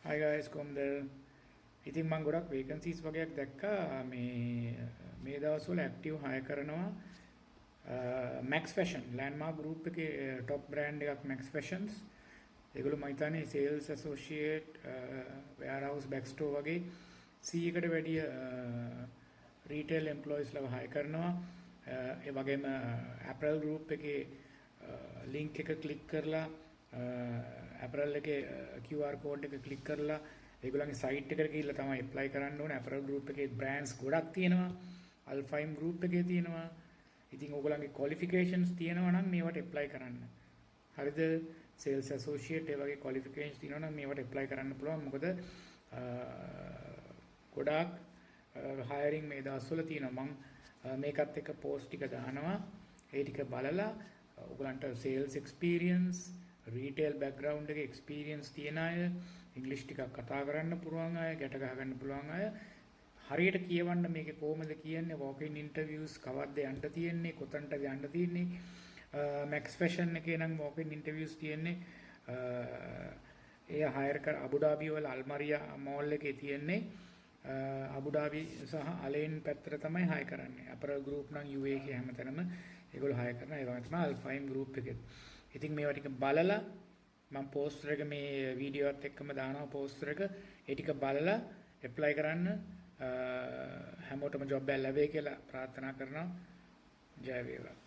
Hi guys, කොහොමද? ඉතින් මම ගොඩක් vacancies වගේක් දැක්කා මේ දවස්වල active hire කරනවා Max Fashion Landmark Group එකේ top brand එකක් Max Fashions. ඒගොල්ලෝ මම හිතන්නේ sales associate warehouse backstore වගේ 100කට වැඩි retail employees ලව hire කරනවා. ඒ වගේම apparel group එකේ link එක click කරලා apparel එකේ QR code එක click කරලා ඒගොල්ලන්ගේ site එකට ගිහිල්ලා තමයි apply කරන්න ඕනේ. apparel group එකේ brands ගොඩක් තියෙනවා. Alfheim group එකේ තියෙනවා. ඉතින් ඕගොල්ලන්ගේ qualifications තියෙනවා නම් මේවට apply කරන්න. හරිද? sales associate ඒ වගේ qualifications තියෙනවා නම් මේවට apply කරන්න පුළුවන්. මොකද ගොඩාක් hiring මේ දවස්වල තියෙනවා. මම මේකත් එක්ක post ටික දානවා. ඒ ටික බලලා ඔයගලන්ට sales experience, retail background එකේ experience තියෙන අය, English ටිකක් කතා කරන්න පුළුවන් අය, ගැට ගහ ගන්න පුළුවන් අය, හරියට කියවන්න මේකේ කොහොමද කියන්නේ, walk in interviews කවද්ද යන්න තියෙන්නේ, කොතනටද යන්න තියෙන්නේ. Max Fashion එකේ නම් walk in interviews තියෙන්නේ ඒ hire කර අබු ඩාබි වල අල්මරියා mall එකේ තියෙන්නේ අබු ඩාබි සහ අලෙන් පැත්තට තමයි hire කරන්නේ. අපරල් group නම් UAE එකේ හැමතැනම ඒගොල්ලෝ hire කරනවා. ඒ වගේ තමයි Alfheim group එකෙත්. ඉතින් මේවා ටික බලලා මම පෝස්ටර් එක මේ වීඩියෝ එකත් එක්කම දානවා පෝස්ටර් එක. ඒ ටික බලලා ඇප්ලයි කරන්න හැමෝටම ජොබ් එක ලැබෙයි කියලා ප්‍රාර්ථනා කරනවා. ජය වේවා.